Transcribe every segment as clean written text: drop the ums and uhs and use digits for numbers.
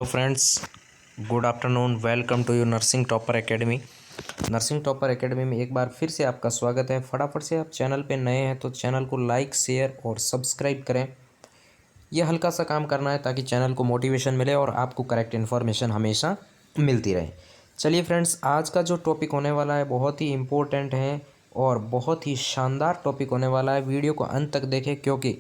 Friends, good afternoon. Welcome to your nursing topper academy. Nursing topper academy में एक बार फिर से आपका स्वागत है। फटाफट से आप चैनल पे नए हैं तो चैनल को लाइक, शेयर और सब्सक्राइब करें। यह हल्का सा काम करना है ताकि चैनल को मोटिवेशन मिले और आपको करेक्ट इन्फॉर्मेशन हमेशा मिलती रहे। चलिए फ्रेंड्स, आज का जो टॉपिक होने वाला है बहुत ही इम्पोर्टेंट है और बहुत ही शानदार टॉपिक होने वाला है। वीडियो को अंत तक देखें क्योंकि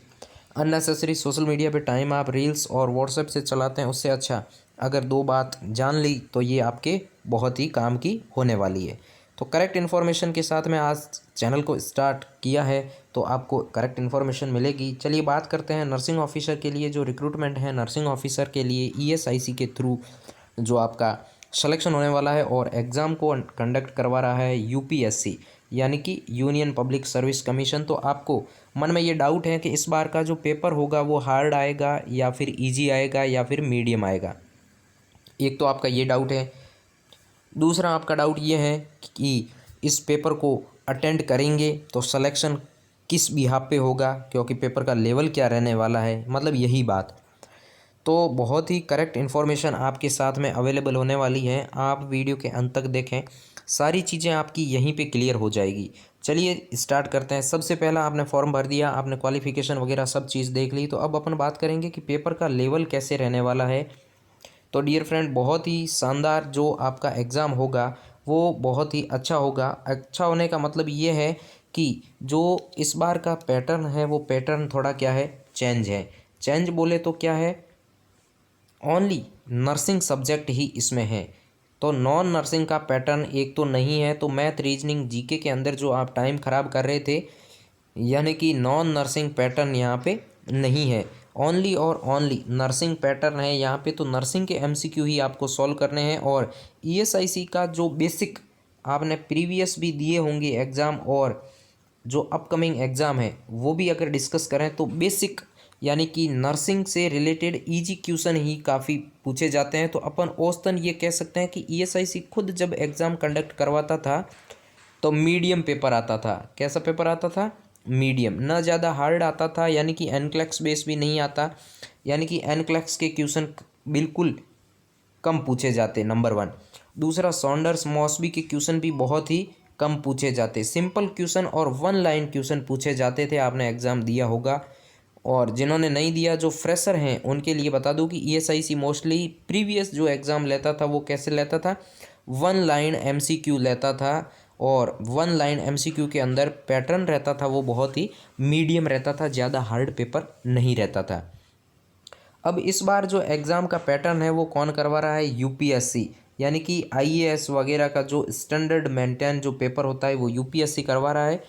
अननेसेसरी सोशल मीडिया पे टाइम आप रील्स और व्हाट्सएप से चलाते हैं, उससे अच्छा अगर दो बात जान ली तो ये आपके बहुत ही काम की होने वाली है। तो करेक्ट इन्फॉर्मेशन के साथ में आज चैनल को स्टार्ट किया है तो आपको करेक्ट इन्फॉर्मेशन मिलेगी। चलिए बात करते हैं नर्सिंग ऑफिसर के लिए जो रिक्रूटमेंट है। नर्सिंग ऑफिसर के लिए ईएसआईसी के थ्रू जो आपका सिलेक्शन होने वाला है और एग्ज़ाम को कंडक्ट करवा रहा है यूपीएससी यानी कि यूनियन पब्लिक सर्विस कमीशन। तो आपको मन में ये डाउट है कि इस बार का जो पेपर होगा वो हार्ड आएगा या फिर इजी आएगा या फिर मीडियम आएगा। एक तो आपका ये डाउट है। दूसरा आपका डाउट ये है कि इस पेपर को अटेंड करेंगे तो सिलेक्शन किस बिहाफ पे होगा, क्योंकि पेपर का लेवल क्या रहने वाला है, मतलब यही बात। तो बहुत ही करेक्ट इन्फॉर्मेशन आपके साथ में अवेलेबल होने वाली है। आप वीडियो के अंत तक देखें, सारी चीज़ें आपकी यहीं पे क्लियर हो जाएगी। चलिए स्टार्ट करते हैं। सबसे पहला आपने फॉर्म भर दिया, आपने क्वालिफ़िकेशन वगैरह सब चीज़ देख ली, तो अब अपन बात करेंगे कि पेपर का लेवल कैसे रहने वाला है। तो डियर फ्रेंड, बहुत ही शानदार जो आपका एग्ज़ाम होगा वो बहुत ही अच्छा होगा। अच्छा होने का मतलब ये है कि जो इस बार का पैटर्न है वो पैटर्न थोड़ा क्या है, चेंज है। चेंज बोले तो क्या है, ओनली नर्सिंग सब्जेक्ट ही इसमें है। तो नॉन नर्सिंग का पैटर्न एक तो नहीं है। तो मैथ, रीजनिंग, जीके के अंदर जो आप टाइम ख़राब कर रहे थे, यानी कि नॉन नर्सिंग पैटर्न यहाँ पे नहीं है। ओनली और ओनली नर्सिंग पैटर्न है यहाँ पे। तो नर्सिंग के एमसीक्यू ही आपको सॉल्व करने हैं और ईएसआईसी का जो बेसिक आपने प्रीवियस भी दिए होंगे एग्ज़ाम और जो अपकमिंग एग्ज़ाम है वो भी अगर डिस्कस करें तो बेसिक यानी कि नर्सिंग से रिलेटेड इजी क्वेश्चन ही काफ़ी पूछे जाते हैं। तो अपन औसतन ये कह सकते हैं कि ईएसआईसी खुद जब एग्ज़ाम कंडक्ट करवाता था तो मीडियम पेपर आता था। कैसा पेपर आता था? मीडियम। ना ज़्यादा हार्ड आता था, यानी कि एनक्लेक्स बेस भी नहीं आता, यानी कि एनक्लेक्स के क्वेश्चन बिल्कुल कम पूछे जाते, नंबर वन। दूसरा, सॉन्डर्स मॉसबी के क्वेश्चन भी बहुत ही कम पूछे जाते। सिंपल क्वेश्चन और वन लाइन क्वेश्चन पूछे जाते थे। आपने एग्ज़ाम दिया होगा, और जिन्होंने नहीं दिया, जो फ्रेशर हैं, उनके लिए बता दूं कि ईएसआईसी मोस्टली प्रीवियस जो एग्ज़ाम लेता था वो कैसे लेता था, वन लाइन एमसीक्यू लेता था। और वन लाइन एमसीक्यू के अंदर पैटर्न रहता था वो बहुत ही मीडियम रहता था, ज़्यादा हार्ड पेपर नहीं रहता था। अब इस बार जो एग्ज़ाम का पैटर्न है वो कौन करवा रहा है? यूपीएससी, यानी कि आईएएस वगैरह का जो स्टैंडर्ड मेंटेन जो पेपर होता है वो यूपीएससी करवा रहा है।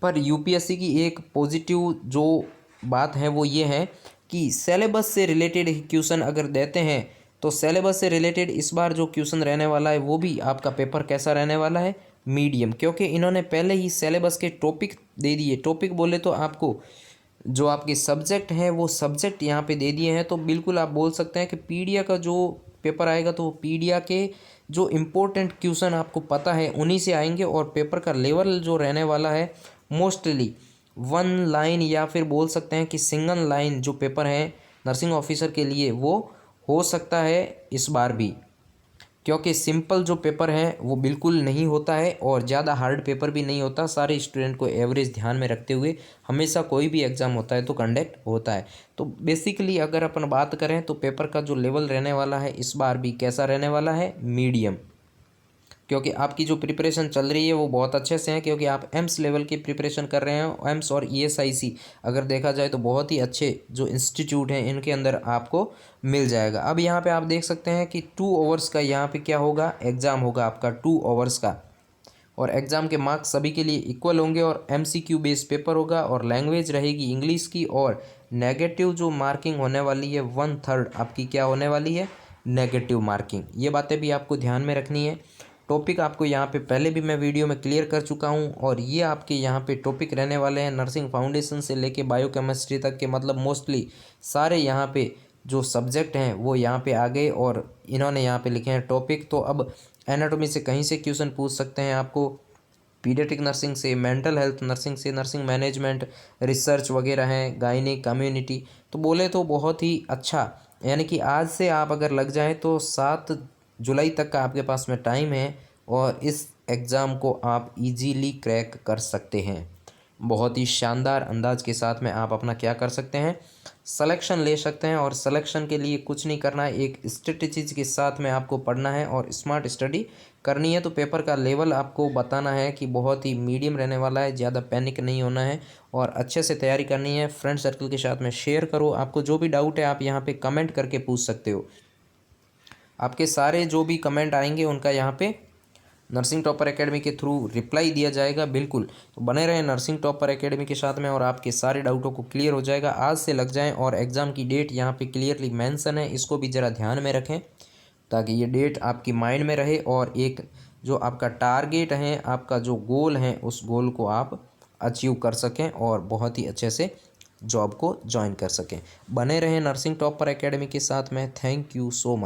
पर यूपीएससी की एक पॉजिटिव जो बात है वो ये है कि सिलेबस से रिलेटेड क्वेश्चन अगर देते हैं तो सिलेबस से रिलेटेड इस बार जो क्वेश्चन रहने वाला है वो भी आपका पेपर कैसा रहने वाला है? मीडियम। क्योंकि इन्होंने पहले ही सिलेबस के टॉपिक दे दिए। टॉपिक बोले तो आपको जो आपके सब्जेक्ट हैं वो सब्जेक्ट यहाँ पे दे दिए हैं। तो बिल्कुल आप बोल सकते हैं कि पीडिया का जो पेपर आएगा तो पीडिया के जो इम्पोर्टेंट क्वेश्चन आपको पता है उन्हीं से आएंगे। और पेपर का लेवल जो रहने वाला है मोस्टली वन लाइन या फिर बोल सकते हैं कि सिंगल लाइन जो पेपर है नर्सिंग ऑफिसर के लिए वो हो सकता है इस बार भी। क्योंकि सिंपल जो पेपर है वो बिल्कुल नहीं होता है और ज़्यादा हार्ड पेपर भी नहीं होता। सारे स्टूडेंट को एवरेज ध्यान में रखते हुए हमेशा कोई भी एग्ज़ाम होता है तो कंडक्ट होता है। तो बेसिकली अगर अपन बात करें तो पेपर का जो लेवल रहने वाला है इस बार भी कैसा रहने वाला है? मीडियम। क्योंकि आपकी जो प्रिपरेशन चल रही है वो बहुत अच्छे से है, क्योंकि आप एम्स लेवल की प्रिपरेशन कर रहे हैं। एम्स और ईएसआईसी अगर देखा जाए तो बहुत ही अच्छे जो इंस्टीट्यूट हैं इनके अंदर आपको मिल जाएगा। अब यहाँ पे आप देख सकते हैं कि 2 आवर्स का यहाँ पे क्या होगा, एग्ज़ाम होगा आपका 2 आवर्स का। और एग्ज़ाम के मार्क्स सभी के लिए इक्वल होंगे और एमसीक्यू बेस्ड पेपर होगा और लैंग्वेज रहेगी इंग्लिश की। और नेगेटिव जो मार्किंग होने वाली है 1/3 आपकी क्या होने वाली है? Negative marking. ये बातें भी आपको ध्यान में रखनी है। टॉपिक आपको यहाँ पे पहले भी मैं वीडियो में क्लियर कर चुका हूँ और ये आपके यहाँ पे टॉपिक रहने वाले हैं नर्सिंग फाउंडेशन से लेके बायोकेमिस्ट्री तक के, मतलब मोस्टली सारे यहाँ पे जो सब्जेक्ट हैं वो यहाँ पे आ गए और इन्होंने यहाँ पे लिखे हैं टॉपिक। तो अब एनाटॉमी से कहीं से क्वेश्चन पूछ सकते हैं आपको, पीडियाट्रिक नर्सिंग से, मेंटल हेल्थ नर्सिंग से, नर्सिंग मैनेजमेंट, रिसर्च वगैरह हैं, गायनिक, कम्युनिटी। तो बोले तो बहुत ही अच्छा यानी कि आज से आप अगर लग जाएँ तो 7 जुलाई तक का आपके पास में टाइम है और इस एग्ज़ाम को आप ईज़िली क्रैक कर सकते हैं। बहुत ही शानदार अंदाज़ के साथ में आप अपना क्या कर सकते हैं, सिलेक्शन ले सकते हैं। और सिलेक्शन के लिए कुछ नहीं करना है, एक स्ट्रेटजीज़ के साथ में आपको पढ़ना है और स्मार्ट स्टडी करनी है। तो पेपर का लेवल आपको बताना है कि बहुत ही मीडियम रहने वाला है, ज़्यादा पैनिक नहीं होना है और अच्छे से तैयारी करनी है। फ्रेंड सर्कल के साथ में शेयर करो। आपको जो भी डाउट है आप यहाँ पे कमेंट करके पूछ सकते हो। आपके सारे जो भी कमेंट आएंगे उनका यहाँ पे नर्सिंग टॉपर एकेडमी के थ्रू रिप्लाई दिया जाएगा। बिल्कुल, तो बने रहें नर्सिंग टॉपर एकेडमी के साथ में और आपके सारे डाउटों को क्लियर हो जाएगा। आज से लग जाएं और एग्ज़ाम की डेट यहाँ पे क्लियरली मेंशन है, इसको भी ज़रा ध्यान में रखें ताकि ये डेट आपकी माइंड में रहे और एक जो आपका टारगेट है, आपका जो गोल है, उस गोल को आप अचीव कर सकें और बहुत ही अच्छे से जॉब को ज्वाइन कर सकें। बने रहें नर्सिंग टॉपर एकेडमी के साथ में। Thank you so much.